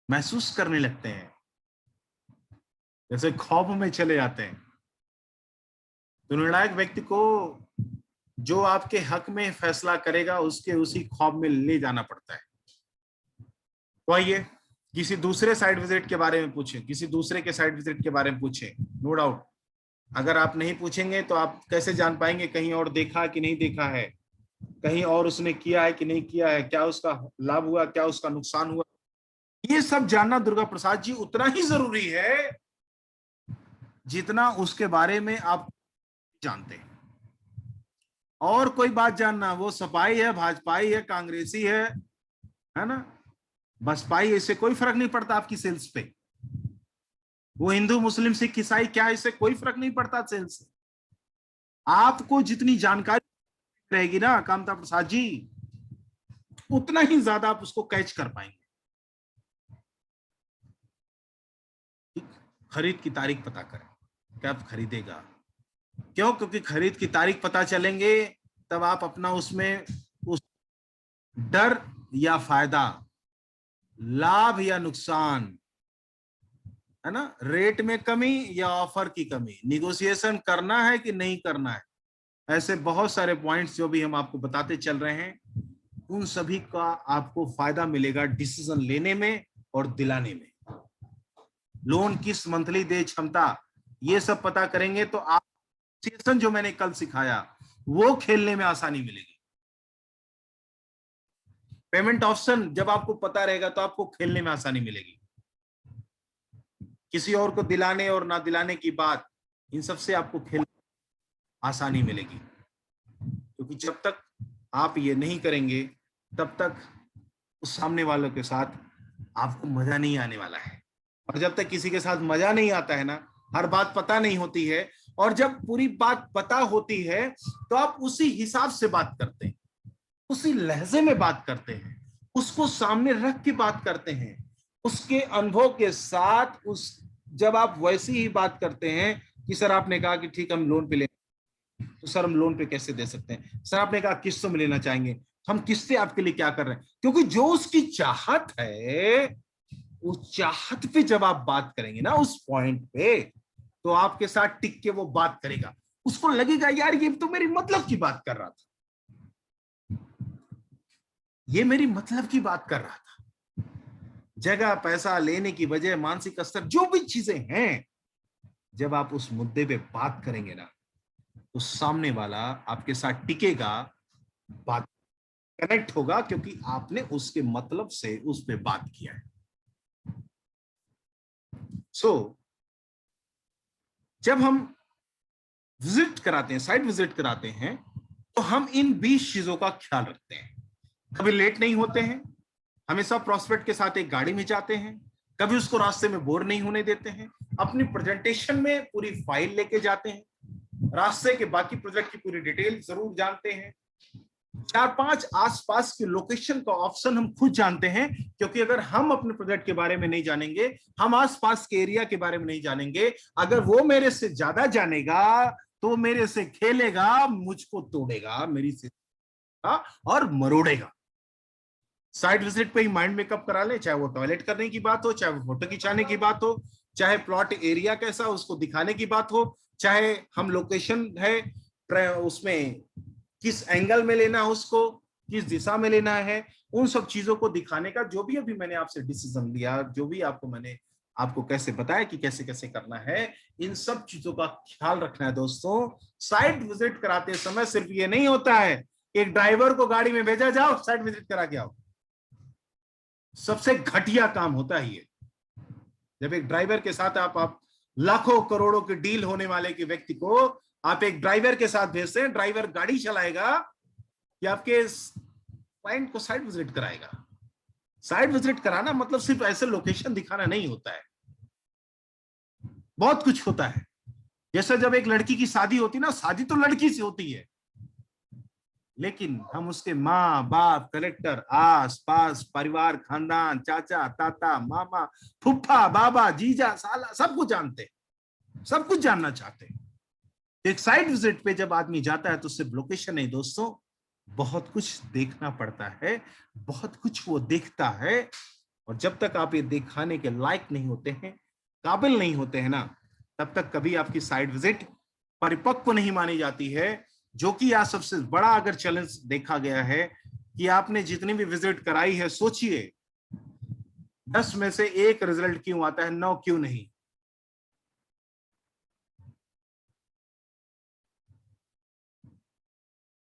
S1: महसूस करने लगते हैं, जैसे ख्वाब में चले जाते हैं। तो निर्णायक व्यक्ति को जो आपके हक में फैसला करेगा उसके उसी ख्वाब में ले जाना पड़ता है। तो आइए किसी दूसरे साइट विजिट के बारे में पूछें, किसी दूसरे के साइट विजिट के बारे में पूछें। नो डाउट अगर आप नहीं पूछेंगे तो आप कैसे जान पाएंगे कहीं और देखा कि नहीं देखा है, कहीं और उसने किया है कि नहीं किया है, क्या उसका लाभ हुआ, क्या उसका नुकसान हुआ। ये सब जानना दुर्गा प्रसाद जी उतना ही जरूरी है जितना उसके बारे में आप जानते हैं। और कोई बात जानना, वो सपाई है, भाजपाई है, कांग्रेसी है ना, बसपाई, इससे कोई फर्क नहीं पड़ता आपकी सेल्स पे। वो हिंदू मुस्लिम सिख ईसाई क्या, इससे कोई फर्क नहीं पड़ता सेल्स से। आपको जितनी जानकारी रहेगी ना कामता प्रसाद जी, उतना ही ज्यादा आप उसको कैच कर पाएंगे। खरीद की तारीख पता करें, कब खरीदेगा। क्यों? क्योंकि खरीद की तारीख पता चलेंगे तब आप अपना उसमें उस डर या फायदा, लाभ या नुकसान, है ना, रेट में कमी या ऑफर की कमी, निगोशिएशन करना है कि नहीं करना है, ऐसे बहुत सारे पॉइंट्स जो भी हम आपको बताते चल रहे हैं, उन सभी का आपको फायदा मिलेगा डिसीजन लेने में और दिलाने में। लोन किस मंथली दे क्षमता, ये सब पता करेंगे तो आप सेशन जो मैंने कल सिखाया वो खेलने में आसानी मिलेगी। पेमेंट ऑप्शन जब आपको पता रहेगा तो आपको खेलने में आसानी मिलेगी। किसी और को दिलाने और ना दिलाने की बात, इन सब से आपको खेल आसानी मिलेगी। क्योंकि जब तक आप ये नहीं करेंगे तब तक उस सामने वालों के साथ आपको मजा नहीं आने वाला है। और जब तक किसी के साथ मजा नहीं आता है ना, हर बात पता नहीं होती है, और जब पूरी बात पता होती है तो आप उसी हिसाब से बात करते हैं, उसी लहजे में बात करते हैं, उसको सामने रख के बात करते हैं, उसके अनुभव के साथ। उस जब आप वैसी ही बात करते हैं कि सर आपने कहा कि ठीक हम लोन पे ले, तो सर हम लोन पे कैसे दे सकते हैं, सर आपने कहा किस्तों में लेना चाहेंगे, हम किस्तें आपके लिए क्या कर रहे हैं। क्योंकि जो उसकी चाहत है, उस चाहत पे जब आप बात करेंगे ना उस पॉइंट पे, तो आपके साथ टिक के वो बात करेगा। उसको लगेगा यार ये तो मेरी मतलब की बात कर रहा था, ये मेरी मतलब की बात कर रहा था। जगह, पैसा, लेने की वजह, मानसिक स्तर, जो भी चीजें हैं, जब आप उस मुद्दे पे बात करेंगे ना, तो सामने वाला आपके साथ टिकेगा, बात कनेक्ट होगा, क्योंकि आपने उसके मतलब से उस पे बात किया है। जब हम विजिट कराते हैं, साइट विजिट कराते हैं, तो हम इन 20 चीजों का ख्याल रखते हैं। कभी लेट नहीं होते हैं, हमेशा प्रोस्पेक्ट के साथ एक गाड़ी में जाते हैं, कभी उसको रास्ते में बोर नहीं होने देते हैं, अपनी प्रेजेंटेशन में पूरी फाइल लेके जाते हैं, रास्ते के बाकी प्रोजेक्ट की पूरी डिटेल जरूर जानते हैं, 4-5 आसपास की लोकेशन का ऑप्शन हम खुद जानते हैं, क्योंकि अगर हम अपने प्रोजेक्ट के बारे में नहीं जानेंगे, हम आसपास के एरिया के बारे में नहीं जानेंगे, अगर वो मेरे से ज्यादा जानेगा तो मेरे से खेलेगा, मुझको तोड़ेगा, मेरी से और मरोड़ेगा। साइट विजिट पे ही माइंड मेकअप करा ले, चाहे वो टॉयलेट करने की बात हो, चाहे वो फोटो खिंचाने की बात हो, चाहे प्लॉट एरिया कैसा उसको दिखाने की बात हो, चाहे हम लोकेशन है उसमें किस एंगल में लेना है, उसको किस दिशा में लेना है, उन सब चीजों को दिखाने का जो भी अभी मैंने आपसे डिसीजन लिया, जो भी आपको मैंने आपको कैसे बताया कि कैसे कैसे करना है, इन सब चीजों का ख्याल रखना है दोस्तों। साइट विजिट कराते समय सिर्फ ये नहीं होता है एक ड्राइवर को गाड़ी में भेजा जाओ साइट विजिट करा के आओ, सबसे घटिया काम होता है ये। जब एक ड्राइवर के साथ आप लाखों करोड़ों के डील होने वाले के व्यक्ति को आप एक ड्राइवर के साथ भेजते हैं, ड्राइवर गाड़ी चलाएगा कि आपके क्लाइंट को साइट विजिट कराएगा। साइट विजिट कराना मतलब सिर्फ ऐसे लोकेशन दिखाना नहीं होता है, बहुत कुछ होता है। जैसे जब एक लड़की की शादी होती है ना, शादी तो लड़की से होती है, लेकिन हम उसके माँ बाप, कलेक्टर, आस पास परिवार, खानदान, चाचा ताता, मामा, फुफ्फा, बाबा, जीजा, साला, सब कुछ जानते हैं, सब कुछ जानना चाहते हैं। एक साइट विजिट पे जब आदमी जाता है तो सिर्फ लोकेशन नहीं दोस्तों, बहुत कुछ देखना पड़ता है, बहुत कुछ वो देखता है। और जब तक आप ये दिखाने के लायक नहीं होते हैं, काबिल नहीं होते हैं ना, तब तक कभी आपकी साइट विजिट परिपक्व नहीं मानी जाती है। जो कि आज सबसे बड़ा अगर चैलेंज देखा गया है कि आपने जितनी भी विजिट कराई है, सोचिए 10 में से 1 रिजल्ट क्यों आता है, 9 क्यों नहीं।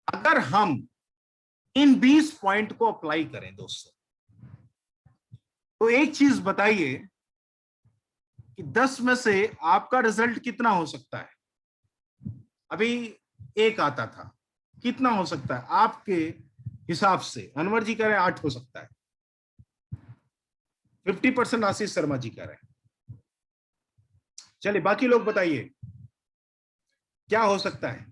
S1: अगर हम इन 20 पॉइंट को अप्लाई करें दोस्तों, तो एक चीज बताइए कि 10 में से आपका रिजल्ट कितना हो सकता है। अभी 1 आता था, कितना हो सकता है आपके हिसाब से? अनवर जी कह रहे हैं 8 हो सकता है, 50% आशीष शर्मा जी कह रहे हैं। चलिए बाकी लोग बताइए क्या हो सकता है।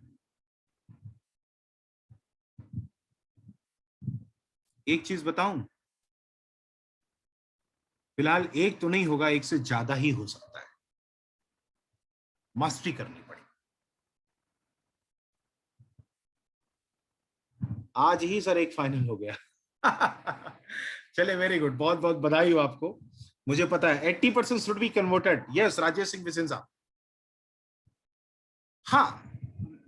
S1: एक चीज बताऊं, फिलहाल 1 तो नहीं होगा, 1 से ज्यादा ही हो सकता है, मास्टरी करनी पड़ेगी। आज ही सर 1 फाइनल हो गया। चले वेरी गुड, बहुत बहुत बधाई हो आपको। मुझे पता है 80% should be converted. Yes Rajesh Singh Bisenja, हाँ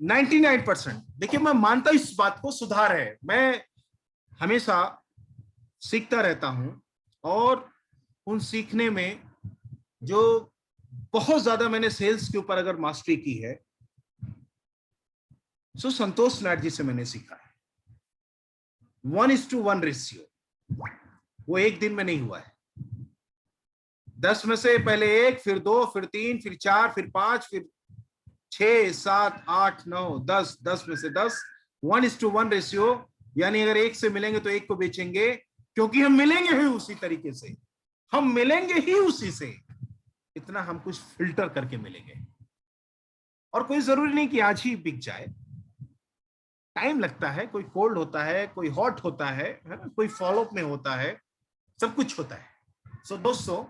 S1: 99%। देखिए मैं मानता हूं इस बात को, सुधार है, मैं हमेशा सीखता रहता हूं, और उन सीखने में जो बहुत ज्यादा मैंने सेल्स के ऊपर अगर मास्टरी की है, सो संतोष नाथ जी से मैंने सीखा है 1:1 रेशियो। वो एक दिन में नहीं हुआ है, 10 में से पहले 1, फिर 2, फिर 3, फिर 4, फिर 5, फिर 6, 7, 8, 9, 10, 10 में से 10, 1:1 रेशियो। यानी अगर 1 से मिलेंगे तो 1 को बेचेंगे, क्योंकि हम मिलेंगे ही उसी तरीके से, हम मिलेंगे ही उसी से। इतना हम कुछ फिल्टर करके मिलेंगे, और कोई जरूरी नहीं कि आज ही बिक जाए, टाइम लगता है, कोई कोल्ड होता है, कोई हॉट होता है ना, कोई फॉलोअप में होता है, सब कुछ होता है। सो दोस्तों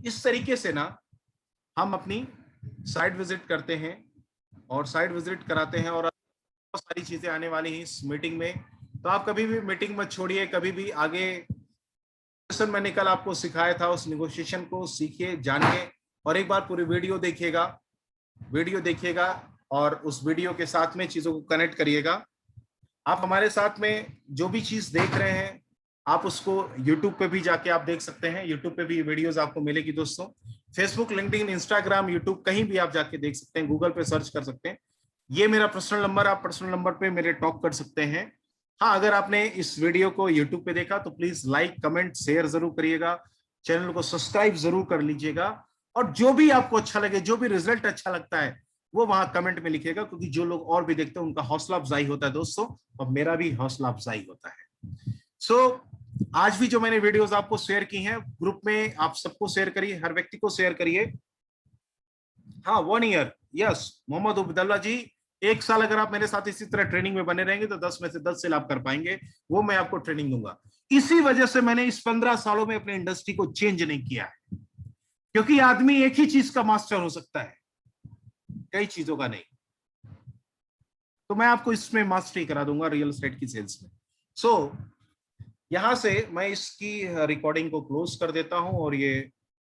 S1: इस तरीके से ना हम अपनी साइट विजिट करते हैं और साइट विजिट कराते हैं, और बहुत सारी चीजें आने वाली हैं इस मीटिंग में। तो आप कभी भी मीटिंग मत छोड़िए, कभी भी आगे सेशन मैंने कल आपको सिखाया था उस नेगोशिएशन को सीखिए, जानिए, और एक बार पूरी वीडियो देखिएगा और उस वीडियो के साथ में चीजों को कनेक्ट करिएगा। आप हमारे साथ में जो भी चीज देख रहे हैं आप उसको यूट्यूब पे भी जाके आप देख सकते हैं, यूट्यूब पे भी वीडियोस आपको मिलेगी दोस्तों। फेसबुक, लिंक्डइन, इंस्टाग्राम, यूट्यूब कहीं भी आप जाके देख सकते हैं, गूगल पे सर्च कर सकते हैं। ये मेरा पर्सनल नंबर, आप पर्सनल नंबर पे मेरे टॉक कर सकते हैं। हाँ, अगर आपने इस वीडियो को यूट्यूब पे देखा तो प्लीज लाइक, कमेंट, शेयर जरूर करिएगा, चैनल को सब्सक्राइब जरूर कर लीजिएगा, और जो भी आपको अच्छा लगे, जो भी रिजल्ट अच्छा लगता है वो वहां कमेंट में लिखिएगा, क्योंकि जो लोग और भी देखते हैं उनका हौसला अफजाई होता है दोस्तों, और मेरा भी हौसला अफजाई होता है। सो आज भी जो मैंने वीडियोस आपको शेयर की हैं ग्रुप में, आप सबको शेयर करिए, हर व्यक्ति को शेयर करिए। हाँ, 1 ईयर, यस मोहम्मद उबदल्ला जी, 1 साल अगर आप मेरे साथ इसी तरह ट्रेनिंग में बने रहेंगे तो 10 में से 10 सेल आप कर पाएंगे, वो मैं आपको ट्रेनिंग दूंगा। इसी वजह से मैंने इस 15 सालों में अपने इंडस्ट्री को चेंज नहीं किया है, क्योंकि आदमी एक ही चीज का मास्टर हो सकता है, कई चीजों का नहीं। तो मैं आपको इसमें मास्टरी करा दूंगा, रियल एस्टेट की सेल्स में। सो यहां से मैं इसकी रिकॉर्डिंग को क्लोज कर देता हूं, और ये